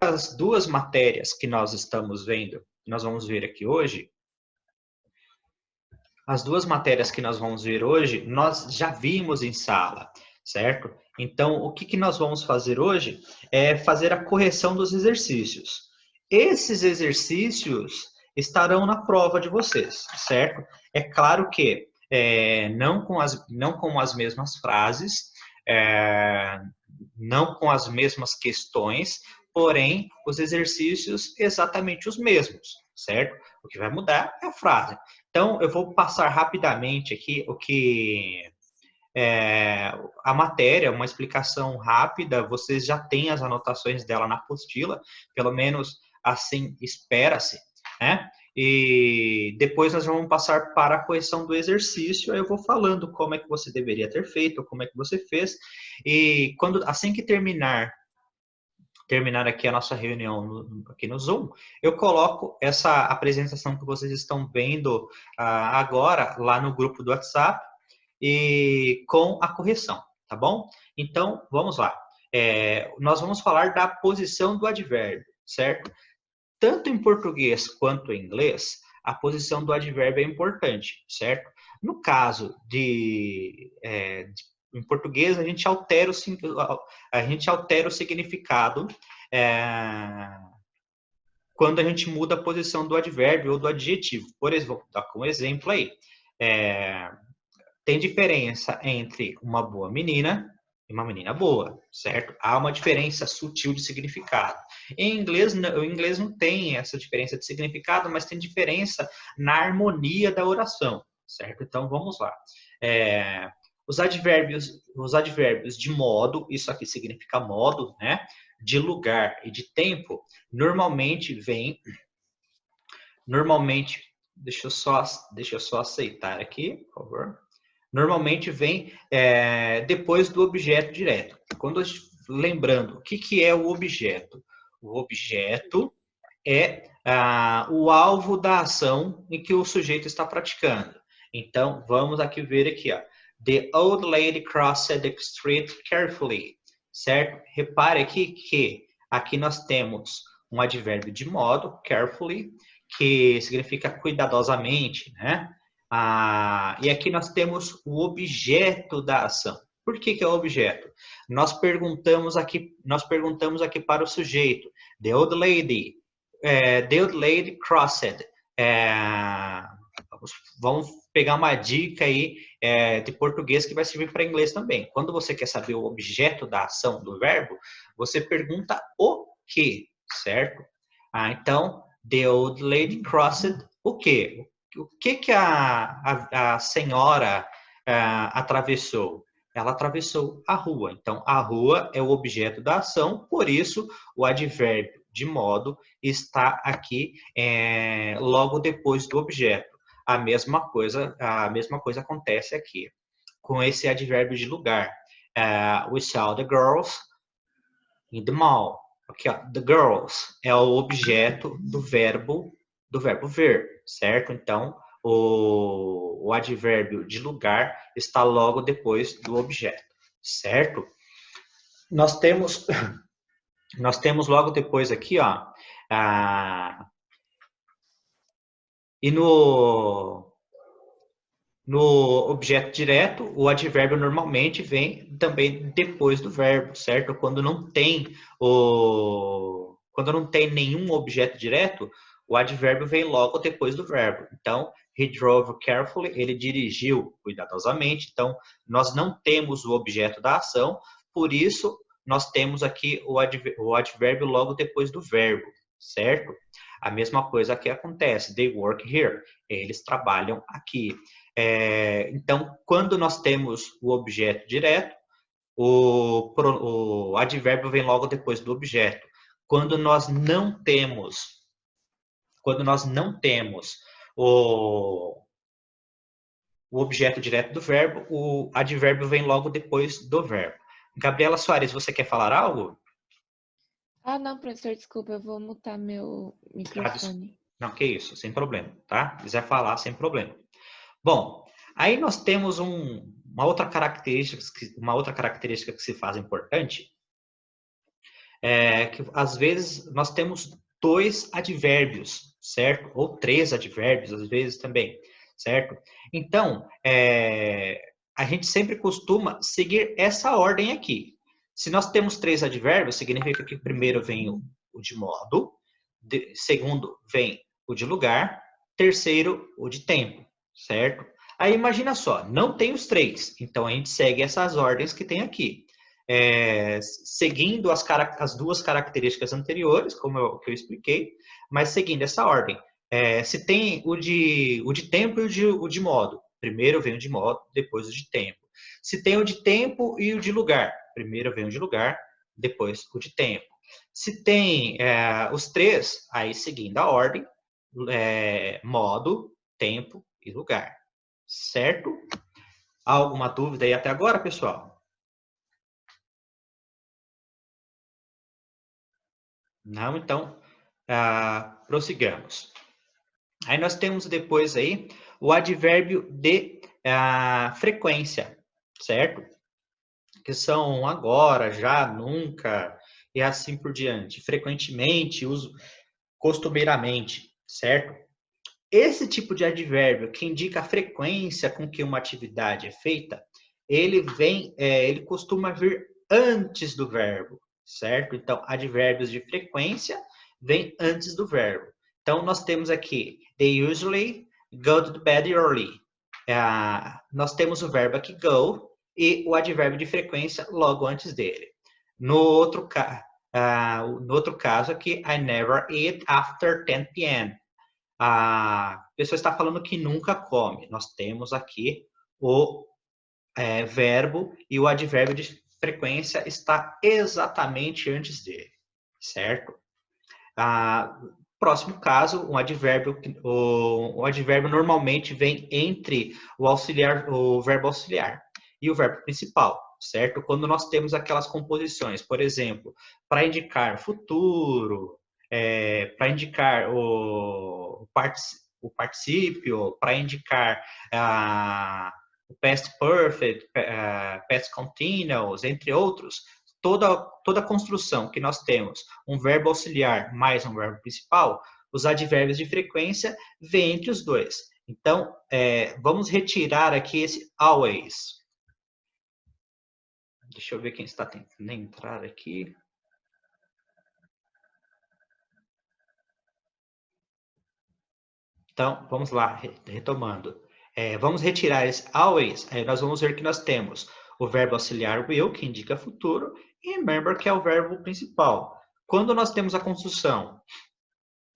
as duas matérias que nós estamos vendo, que nós vamos ver aqui hoje, as duas matérias que nós vamos ver hoje, nós já vimos em sala, certo? Então, o que nós vamos fazer hoje é fazer a correção dos exercícios. Esses exercícios estarão na prova de vocês, certo? É claro que não com as mesmas frases, não com as mesmas questões, porém, os exercícios exatamente os mesmos, certo? O que vai mudar é a frase. Então, eu vou passar rapidamente aqui a matéria, uma explicação rápida. Vocês já têm as anotações dela na apostila, pelo menos assim espera-se, né? E depois nós vamos passar para a correção do exercício. Eu vou falando como é que você deveria ter feito, como é que você fez. E assim que terminar aqui a nossa reunião aqui no Zoom, eu coloco essa apresentação que vocês estão vendo agora lá no grupo do WhatsApp e com a correção, tá bom? Então, vamos lá. Nós vamos falar da posição do advérbio, certo? Tanto em português quanto em inglês, a posição do advérbio é importante, certo? No caso em português, a gente altera o significado quando a gente muda a posição do advérbio ou do adjetivo. Por exemplo, vou dar um exemplo aí. Tem diferença entre uma boa menina e uma menina boa, certo? Há uma diferença sutil de significado. Em inglês, o inglês não tem essa diferença de significado, mas tem diferença na harmonia da oração, certo? Então, vamos lá. Os advérbios de modo, isso aqui significa modo, né? De lugar e de tempo, normalmente deixa eu só aceitar aqui, por favor. Normalmente vem depois do objeto direto. Lembrando, o que é o objeto? O objeto é o alvo da ação em que o sujeito está praticando. Então, vamos aqui ver aqui, ó. The old lady crossed the street carefully, certo? Repare aqui que aqui nós temos um advérbio de modo, carefully, que significa cuidadosamente, né? E aqui nós temos o objeto da ação. Por que é o objeto? Nós perguntamos aqui para o sujeito. The old lady crossed. Vamos pegar uma dica aí de português que vai servir para inglês também. Quando você quer saber o objeto da ação do verbo, você pergunta o que, certo? Então, the old lady crossed o quê? O que a senhora atravessou? Ela atravessou a rua. Então, a rua é o objeto da ação, por isso o advérbio de modo está aqui logo depois do objeto. A mesma coisa acontece aqui com esse advérbio de lugar. We saw the girls in the mall. Aqui, ó, the girls é o objeto do verbo ver, certo? Então, o advérbio de lugar está logo depois do objeto, certo? Nós temos logo depois aqui, ó, e no objeto direto, o advérbio normalmente vem também depois do verbo, certo? Quando não tem nenhum objeto direto, o advérbio vem logo depois do verbo. Então, he drove carefully, ele dirigiu cuidadosamente. Então, nós não temos o objeto da ação, por isso nós temos aqui o advérbio logo depois do verbo, certo? A mesma coisa que acontece, they work here, eles trabalham aqui. Então, quando nós temos o objeto direto, o advérbio vem logo depois do objeto. Quando nós não temos o objeto direto do verbo, o advérbio vem logo depois do verbo. Gabriela Soares, você quer falar algo? Não, professor, desculpa, eu vou mutar meu microfone. Não, que isso, sem problema, tá? Se quiser falar, sem problema. Bom, aí nós temos uma outra característica que se faz importante, que às vezes nós temos 2 advérbios, certo? Ou 3 advérbios, às vezes também, certo? Então, a gente sempre costuma seguir essa ordem aqui. Se nós temos 3 advérbios, significa que primeiro vem o de modo, segundo vem o de lugar, terceiro o de tempo, certo? Aí imagina só, não tem os 3, então a gente segue essas ordens que tem aqui. Seguindo as 2 características anteriores, como eu expliquei, mas seguindo essa ordem. Se tem o de tempo e o de modo, primeiro vem o de modo, depois o de tempo. Se tem o de tempo e o de lugar, primeiro vem o de lugar, depois o de tempo. Se tem os 3, aí seguindo a ordem, modo, tempo e lugar. Certo? Há alguma dúvida aí até agora, pessoal? Não? Então, prossigamos. Aí nós temos depois aí o advérbio de frequência, certo? Que são agora, já, nunca e assim por diante. Frequentemente, uso costumeiramente, certo? Esse tipo de advérbio que indica a frequência com que uma atividade é feita, ele costuma vir antes do verbo, certo? Então, advérbios de frequência vêm antes do verbo. Então, nós temos aqui, they usually go to bed early. Nós temos o verbo aqui go e o advérbio de frequência logo antes dele. No outro caso aqui, I never eat after 10 p.m. A pessoa está falando que nunca come. Nós temos aqui o verbo e o advérbio de frequência está exatamente antes dele, certo? Próximo caso, o advérbio normalmente vem entre o verbo auxiliar e o verbo principal, certo? Quando nós temos aquelas composições, por exemplo, para indicar futuro, para indicar o particípio, para indicar o past perfect, past continuous, entre outros, toda construção que nós temos um verbo auxiliar mais um verbo principal, os advérbios de frequência vêm entre os dois. Então, vamos retirar aqui esse always. Deixa eu ver quem está tentando entrar aqui. Então, vamos lá, retomando. Vamos retirar esse always, aí nós vamos ver que nós temos o verbo auxiliar will, que indica futuro, e remember, que é o verbo principal. Quando nós temos a construção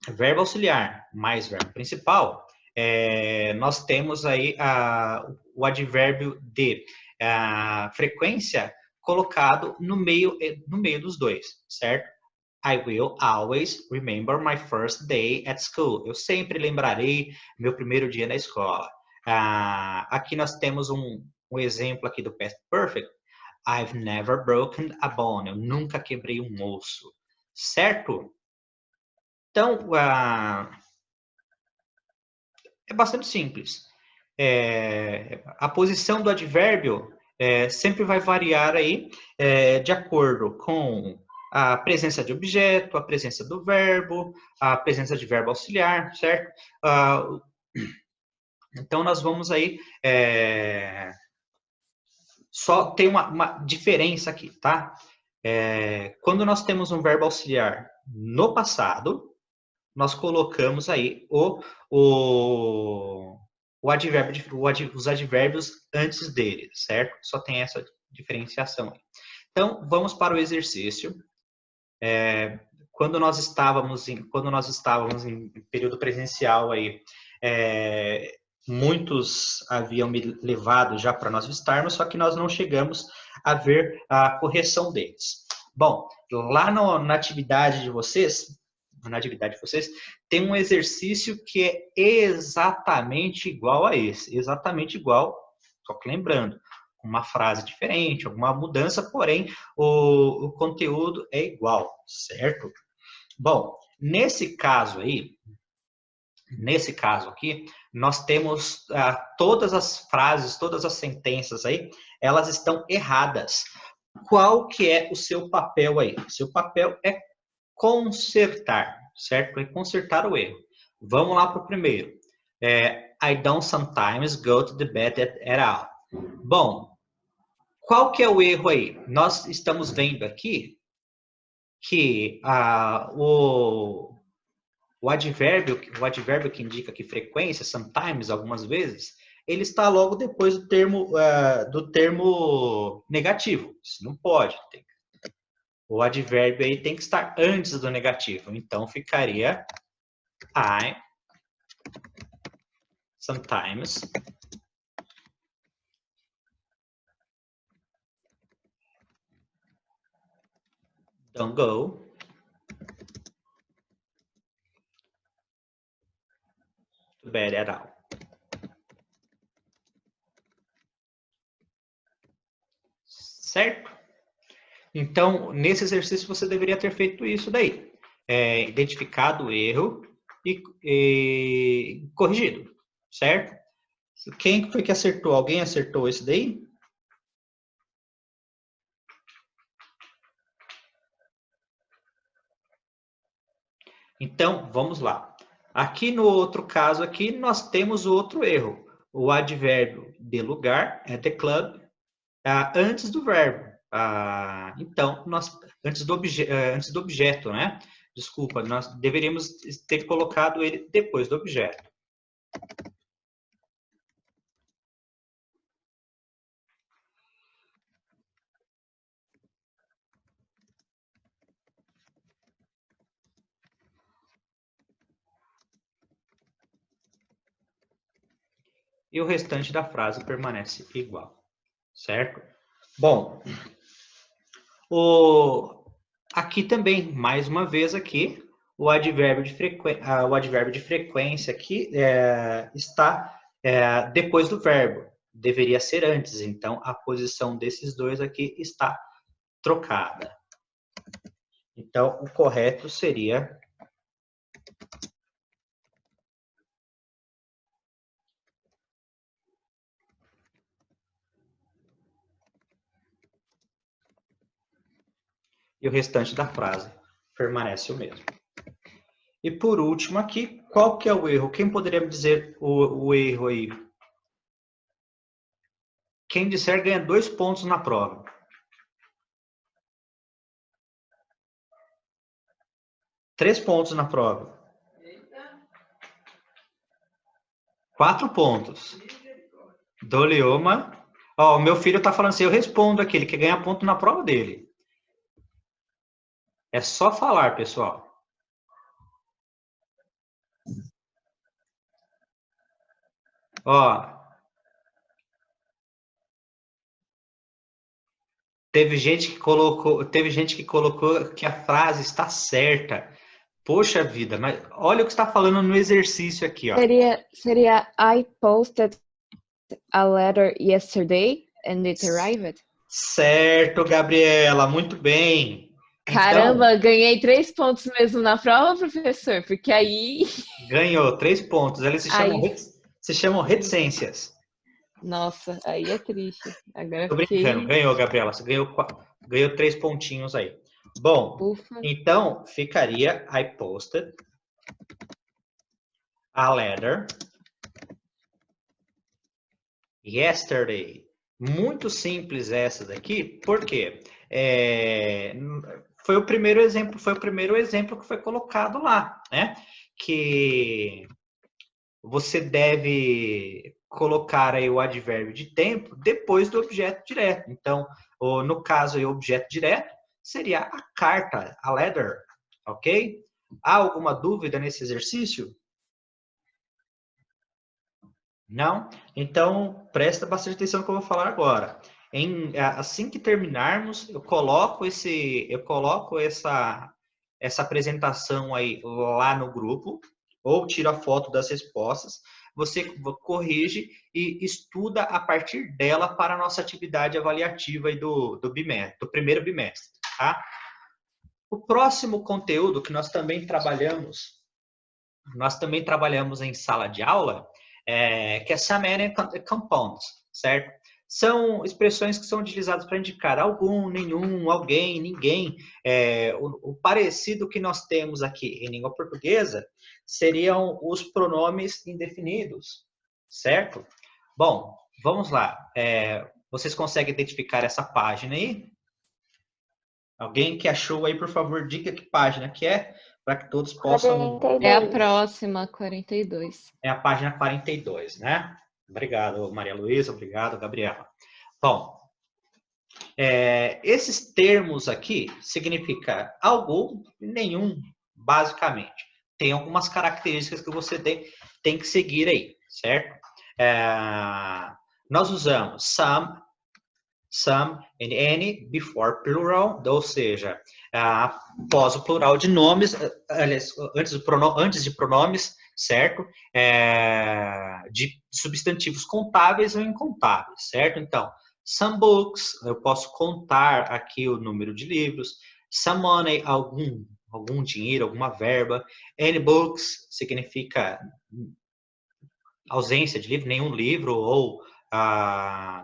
verbo auxiliar mais verbo principal, nós temos aí o advérbio de frequência colocado no meio dos dois, certo? I will always remember my first day at school. Eu sempre lembrarei meu primeiro dia na escola. Aqui nós temos um exemplo aqui do past perfect. I've never broken a bone. Eu nunca quebrei um osso. Certo? Então, é bastante simples. A posição do advérbio sempre vai variar aí de acordo com a presença de objeto, a presença do verbo, a presença de verbo auxiliar, certo? Então, nós vamos aí só tem uma diferença aqui, tá? Quando nós temos um verbo auxiliar no passado, nós colocamos aí os advérbios antes dele, certo? Só tem essa diferenciação aí. Então, vamos para o exercício. Quando nós estávamos em período presencial aí, muitos haviam me levado já para nós visitarmos, só que nós não chegamos a ver a correção deles. Bom, lá na atividade de vocês, tem um exercício que é exatamente igual a esse, exatamente igual, só que lembrando, uma frase diferente, alguma mudança, porém o conteúdo é igual, certo? Bom, nesse caso aqui, nós temos todas as frases, todas as sentenças aí, elas estão erradas. qual que é o seu papel aí? O seu papel é consertar, certo? É consertar o erro. Vamos lá para o primeiro. I don't sometimes go to the bed at all. Bom, qual que é o erro aí? Nós estamos vendo aqui que o advérbio que indica que frequência, sometimes, algumas vezes, ele está logo depois do termo negativo. Isso não pode. O advérbio aí tem que estar antes do negativo. Então, ficaria I sometimes don't go to bed at all. Certo? Então, nesse exercício, você deveria ter feito isso daí. Identificado o erro e corrigido. Certo? Quem foi que acertou? Alguém acertou esse daí? Então, vamos lá. Aqui no outro caso aqui, nós temos o outro erro. O advérbio de lugar, the club, antes do verbo. Então, antes do objeto, né? Desculpa, nós deveríamos ter colocado ele depois do objeto. E o restante da frase permanece igual, certo? Bom, aqui também, mais uma vez aqui, o advérbio de frequência aqui está depois do verbo. Deveria ser antes, então a posição desses dois aqui está trocada. Então, o correto seria e o restante da frase permanece o mesmo. E por último aqui, qual que é o erro? Quem poderia me dizer o erro aí? Quem disser ganha 2 pontos na prova. 3 pontos na prova. 4 pontos. Dolioma. Ó, o meu filho tá falando assim, eu respondo aqui, ele quer ganhar ponto na prova dele. É só falar, pessoal. Ó. Teve gente que colocou que a frase está certa. Poxa vida, mas olha o que está falando no exercício aqui, ó. Seria I posted a letter yesterday and it arrived. Certo, Gabriela, muito bem. Caramba, então, ganhei 3 pontos mesmo na prova, professor, porque aí... Ganhou 3 pontos. Eles se chamam reticências. Nossa, aí é triste. Agora Tô brincando, ganhou, Gabriela. Você ganhou 3 pontinhos aí. Bom, Ufa. Então ficaria I posted a letter yesterday. Muito simples essa daqui, porque foi o primeiro exemplo que foi colocado lá, né? Que você deve colocar aí o advérbio de tempo depois do objeto direto. Então, no caso aí, o objeto direto seria a carta, a letter, ok? Há alguma dúvida nesse exercício? Não? Então, presta bastante atenção no que eu vou falar agora. Assim que terminarmos, eu coloco essa apresentação aí lá no grupo, ou tiro a foto das respostas, você corrige e estuda a partir dela para a nossa atividade avaliativa aí do primeiro bimestre, tá? O próximo conteúdo que nós também trabalhamos em sala de aula, que é Summary and Compounds, certo? São expressões que são utilizadas para indicar algum, nenhum, alguém, ninguém. O parecido que nós temos aqui em língua portuguesa seriam os pronomes indefinidos, certo? Bom, vamos lá. Vocês conseguem identificar essa página aí? Alguém que achou aí, por favor, diga que página que é, para que todos possam... 42. É a próxima, 42. É a página 42, né? Obrigado, Maria Luísa. Obrigado, Gabriela. Bom, esses termos aqui significa algum e nenhum, basicamente. Tem algumas características que você tem que seguir aí, certo? Nós usamos some and any before plural, ou seja, após o plural de nomes, aliás, antes de pronomes, certo? De substantivos contáveis ou incontáveis, certo? Então, some books, eu posso contar aqui o número de livros. Some money, algum dinheiro, alguma verba. Any books significa ausência de livro, nenhum livro, ou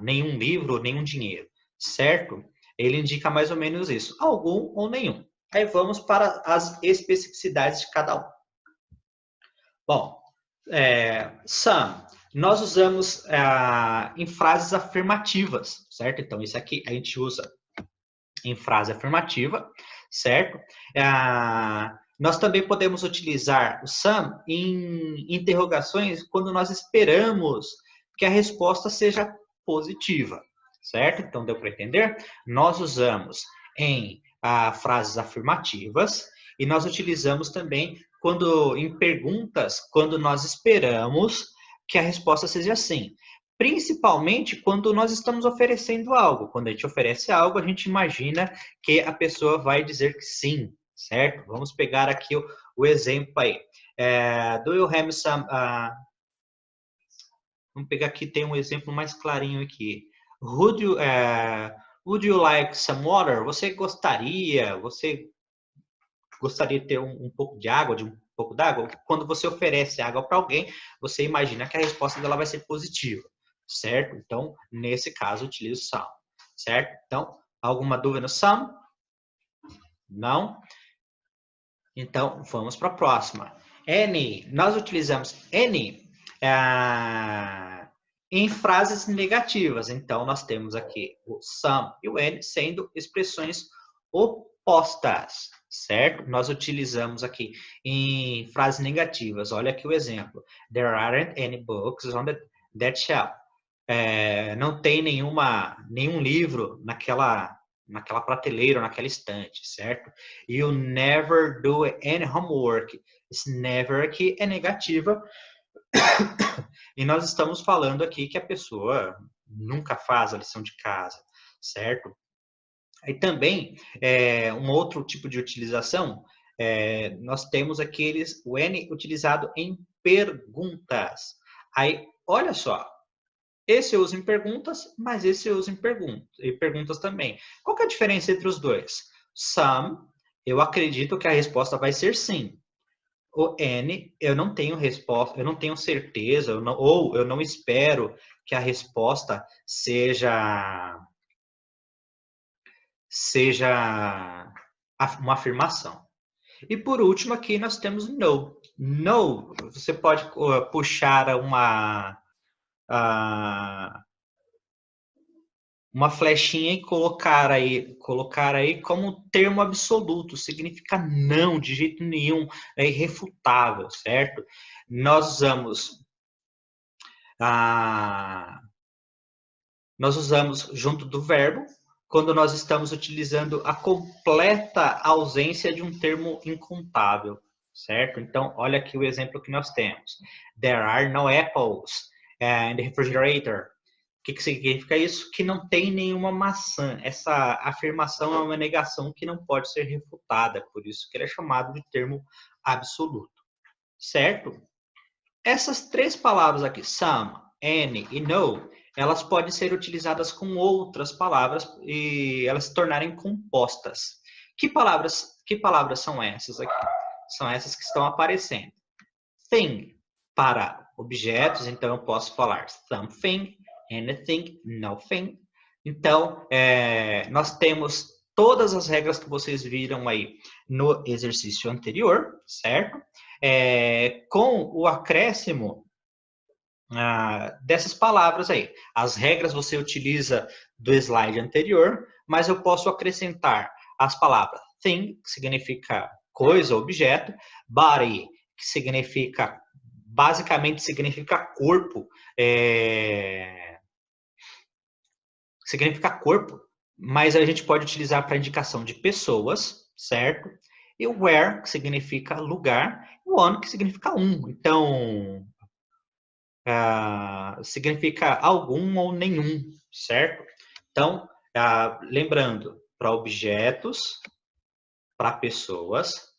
nenhum livro, nenhum dinheiro, certo? Ele indica mais ou menos isso, algum ou nenhum. Aí vamos para as especificidades de cada um. Bom, some, nós usamos em frases afirmativas, certo? Então, isso aqui a gente usa em frase afirmativa, certo? Nós também podemos utilizar o some em interrogações quando nós esperamos que a resposta seja positiva, certo? Então, deu para entender? Nós usamos em frases afirmativas e nós utilizamos também em perguntas, quando nós esperamos que a resposta seja sim. Principalmente quando nós estamos oferecendo algo. Quando a gente oferece algo, a gente imagina que a pessoa vai dizer que sim, certo? Vamos pegar aqui o exemplo aí. Do you have some... vamos pegar aqui, tem um exemplo mais clarinho aqui. Would you like some water? Você gostaria de ter um pouco de água, de um pouco d'água? Quando você oferece água para alguém, você imagina que a resposta dela vai ser positiva, certo? Então, nesse caso, utilizo some, certo? Então, alguma dúvida no some? Não? Então, vamos para a próxima. Any, nós utilizamos any em frases negativas. Então, nós temos aqui o some e o any sendo expressões opostas, certo? Nós utilizamos aqui em frases negativas. Olha aqui o exemplo. There aren't any books on that shelf. Não tem nenhum livro naquela prateleira, naquela estante, certo? You never do any homework. Esse never aqui é negativa. E nós estamos falando aqui que a pessoa nunca faz a lição de casa, certo? Aí também, um outro tipo de utilização, nós temos o N utilizado em perguntas. Aí, olha só, esse eu uso em perguntas, mas esse eu uso em perguntas também. Qual que é a diferença entre os dois? Some, eu acredito que a resposta vai ser sim. O N, eu não tenho resposta, eu não tenho certeza, eu não espero que a resposta seja uma afirmação. E por último aqui nós temos no. No, você pode puxar uma flechinha e colocar aí como termo absoluto, significa não, de jeito nenhum, é irrefutável, certo? Nós usamos junto do verbo quando nós estamos utilizando a completa ausência de um termo incontável, certo? Então, olha aqui o exemplo que nós temos. There are no apples in the refrigerator. O que significa isso? Que não tem nenhuma maçã. Essa afirmação é uma negação que não pode ser refutada, por isso que ele é chamado de termo absoluto, certo? Essas três palavras aqui, some, any e no, elas podem ser utilizadas com outras palavras e elas se tornarem compostas. Que palavras são essas aqui? São essas que estão aparecendo. Thing, para objetos, então eu posso falar something anything, nothing. Então, nós temos todas as regras que vocês viram aí no exercício anterior, certo? Com o acréscimo dessas palavras aí. As regras você utiliza do slide anterior, mas eu posso acrescentar as palavras thing, que significa coisa, objeto, body, que significa, basicamente significa corpo, significa corpo, mas a gente pode utilizar para indicação de pessoas, certo? E where, que significa lugar, e one, que significa um. Então, significa algum ou nenhum, certo? Então, lembrando, para objetos, para pessoas,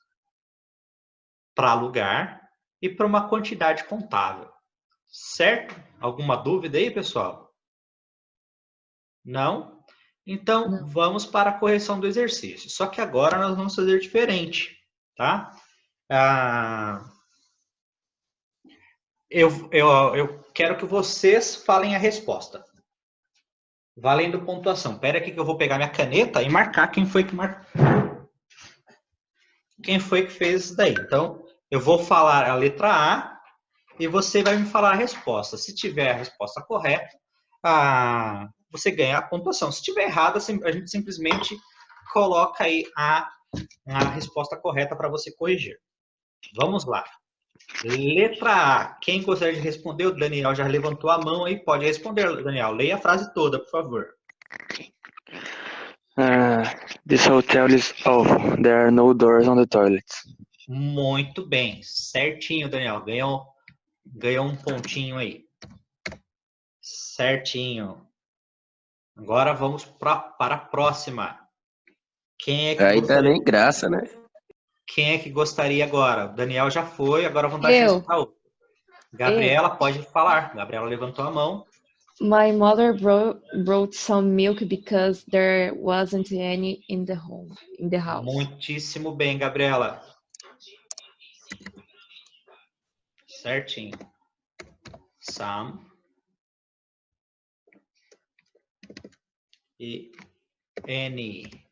para lugar e para uma quantidade contável, certo? Alguma dúvida aí, pessoal? Não? Então, Não. vamos para a correção do exercício. Só que agora nós vamos fazer diferente, tá? Eu quero que vocês falem a resposta. Valendo pontuação. Espera aqui que eu vou pegar minha caneta e marcar quem foi que fez isso daí. Então, eu vou falar a letra A e você vai me falar a resposta. Se tiver a resposta correta, você ganha a pontuação. Se tiver errada, a gente simplesmente coloca aí a resposta correta para você corrigir. Vamos lá. Letra A. Quem gostaria de responder? O Daniel já levantou a mão aí. Pode responder, Daniel. Leia a frase toda, por favor. This hotel is awful. There are no doors on the toilets. Muito bem. Certinho, Daniel. Ganhou um pontinho aí. Certinho. Agora vamos para a próxima. Quem é que Aí dá nem graça, né? Quem é que gostaria agora? O Daniel já foi, agora vamos dar Eu. chance para outro. Gabriela, pode falar. Gabriela levantou a mão. My mother brought some milk because there wasn't any in the house. Muitíssimo bem, Gabriela. Certinho. Some. E N.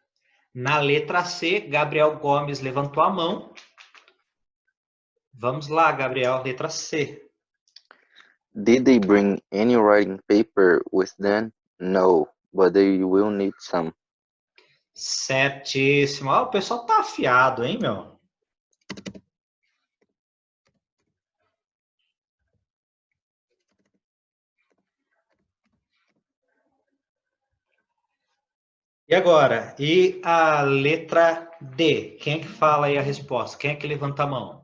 Na letra C, Gabriel Gomes levantou a mão. Vamos lá, Gabriel, letra C. Did they bring any writing paper with them? No, but they will need some. Certíssimo. O pessoal tá afiado, hein, meu? E agora? E a letra D? Quem é que fala aí a resposta? Quem é que levanta a mão?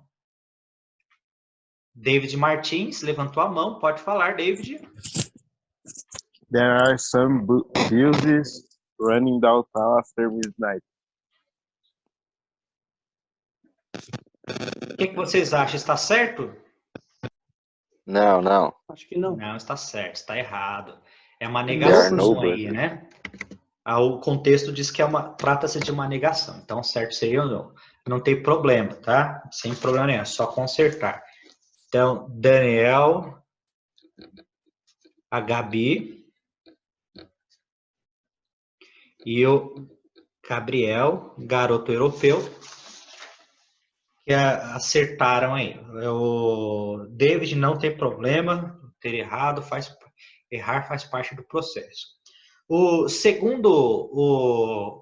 David Martins levantou a mão. Pode falar, David. There are some buses running downtown after midnight. O que vocês acham? Está certo? Não. Acho que não. Não, está certo. Está errado. É uma negação aí, né? O contexto diz que trata-se de uma negação. Então, certo seria ou não. Não tem problema, tá? Sem problema nenhum. É só consertar. Então, Daniel, a Gabi e o Gabriel, garoto europeu, que acertaram aí. O David não tem problema, ter errado, errar faz parte do processo.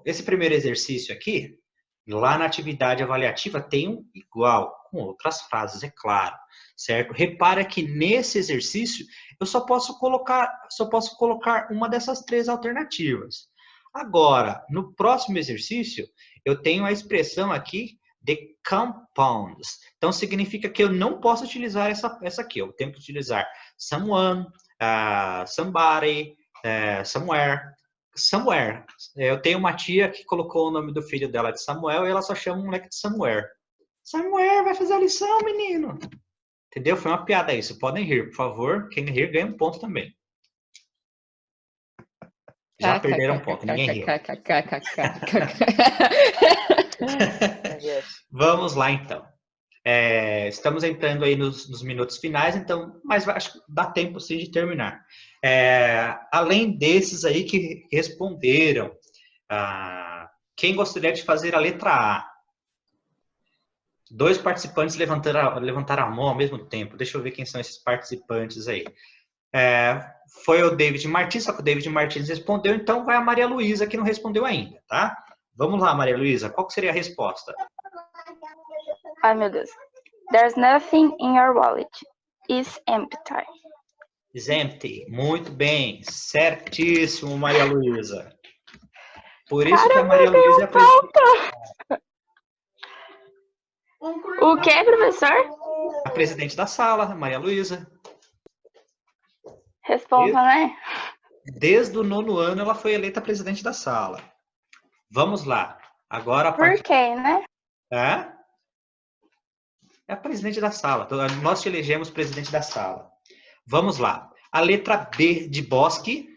Esse primeiro exercício aqui, lá na atividade avaliativa tem um igual, com outras frases, é claro, certo? Repara que nesse exercício eu só posso colocar uma dessas três alternativas. Agora, no próximo exercício, eu tenho a expressão aqui de compounds. Então, significa que eu não posso utilizar essa aqui. Eu tenho que utilizar someone, somebody, somewhere. Somewhere. Eu tenho uma tia que colocou o nome do filho dela de Samuel e ela só chama o moleque de Somewhere. Somewhere, vai fazer a lição, menino. Entendeu? Foi uma piada isso. Podem rir, por favor. Quem rir ganha um ponto também. Já perderam um ponto, ninguém riu. Vamos lá, então. Estamos entrando aí nos minutos finais, então, mas acho que dá tempo sim de terminar. Além desses aí que responderam, quem gostaria de fazer a letra A? 2 participantes levantaram a mão ao mesmo tempo. Deixa eu ver quem são esses participantes aí. Foi o David Martins, só que o David Martins respondeu, então vai a Maria Luísa, que não respondeu ainda, tá? Vamos lá, Maria Luísa, qual que seria a resposta? Ai, meu Deus. There's nothing in your wallet. It's empty. Is empty. Muito bem. Certíssimo, Maria Luísa. Por isso que a Maria Luísa é a presidente. O que, professor? A presidente da sala, Maria Luísa. Responda, né? Desde o 9º ano, ela foi eleita presidente da sala. Vamos lá. Agora, Por quê, né? É a presidente da sala. Nós te elegemos presidente da sala. Vamos lá. A letra B de Bosque.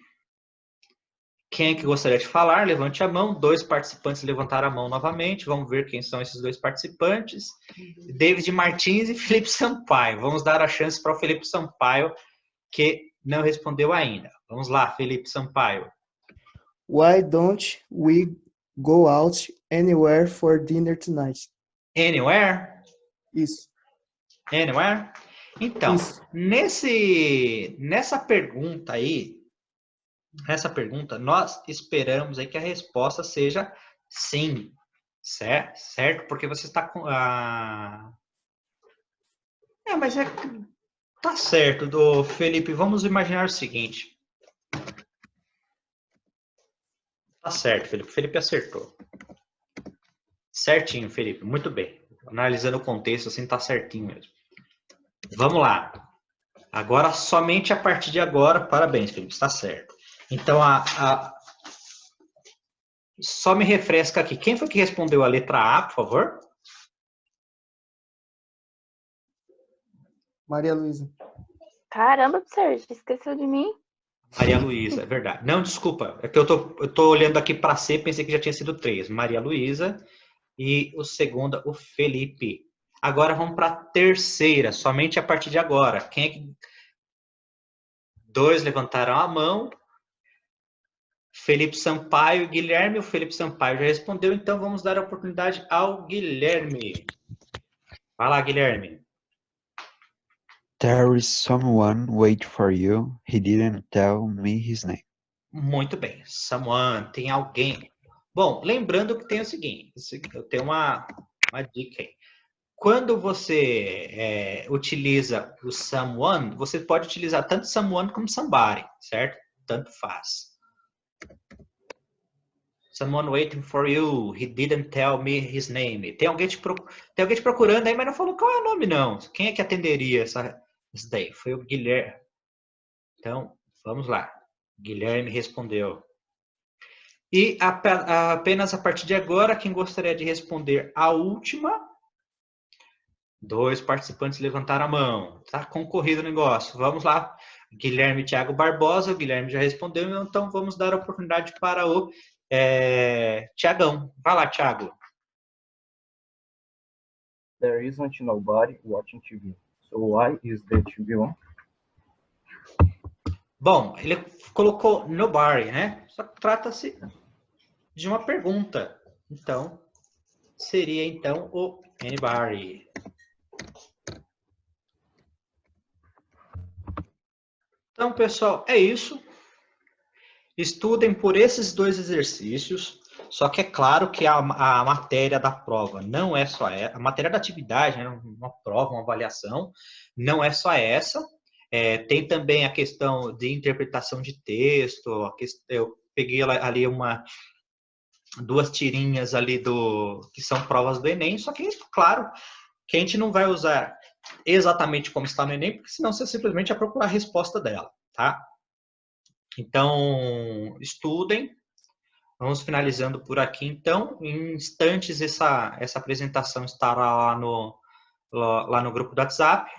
Quem é que gostaria de falar? Levante a mão. 2 participantes levantaram a mão novamente. Vamos ver quem são esses 2 participantes. David Martins e Felipe Sampaio. Vamos dar a chance para o Felipe Sampaio, que não respondeu ainda. Vamos lá, Felipe Sampaio. Why don't we go out anywhere for dinner tonight? Anywhere? Isso. Anywhere? Então, Isso. nessa pergunta aí, nós esperamos aí que a resposta seja sim, certo? Porque você está com mas tá certo, do Felipe. Vamos imaginar o seguinte. Tá certo, Felipe. O Felipe acertou. Certinho, Felipe. Muito bem. Analisando o contexto, assim, tá certinho mesmo. Vamos lá. Agora, somente a partir de agora, parabéns, Felipe, está certo. Então, só me refresca aqui. Quem foi que respondeu a letra A, por favor? Maria Luísa. Caramba, Sérgio, esqueceu de mim? Maria Luísa, é verdade. Não, desculpa. É que eu tô olhando aqui para C, pensei que já tinha sido 3. Maria Luísa e o segundo, o Felipe. Agora vamos para a terceira, somente a partir de agora. Quem é que... 2 levantaram a mão. Felipe Sampaio e Guilherme. O Felipe Sampaio já respondeu, então vamos dar a oportunidade ao Guilherme. Vai lá, Guilherme. There is someone waiting for you. He didn't tell me his name. Muito bem. Someone, tem alguém. Bom, lembrando que tem o seguinte, eu tenho uma dica aí. Quando você utiliza o someone, você pode utilizar tanto someone como somebody, certo? Tanto faz. Someone waiting for you. He didn't tell me his name. Tem alguém te procurando aí, mas não falou qual é o nome, não. Quem é que atenderia isso daí? Foi o Guilherme. Então, vamos lá. Guilherme respondeu. E apenas a partir de agora, quem gostaria de responder a última? 2 participantes levantaram a mão. Tá concorrido o negócio. Vamos lá. Guilherme e Thiago Barbosa. O Guilherme já respondeu, então vamos dar a oportunidade para o Thiagão. Vai lá, Thiago. There isn't nobody watching TV. So why is the TV on? Bom, ele colocou nobody, né? Só que trata-se de uma pergunta. Então, seria então o anybody. Então, pessoal, é isso. Estudem por esses 2 exercícios. Só que é claro que a matéria da prova não é só essa. A matéria da atividade, né, uma prova, uma avaliação, não é só essa. Tem também a questão de interpretação de texto. Eu peguei ali 2 tirinhas ali que são provas do Enem. Só que, claro, que a gente não vai usar exatamente como está no Enem, porque senão você simplesmente vai procurar a resposta dela, tá? Então, estudem. Vamos finalizando por aqui, então. Em instantes, essa apresentação estará lá no grupo do WhatsApp.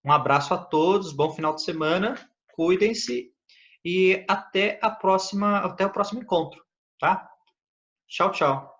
Um abraço a todos, bom final de semana, cuidem-se e até o próximo encontro, tá? Tchau, tchau.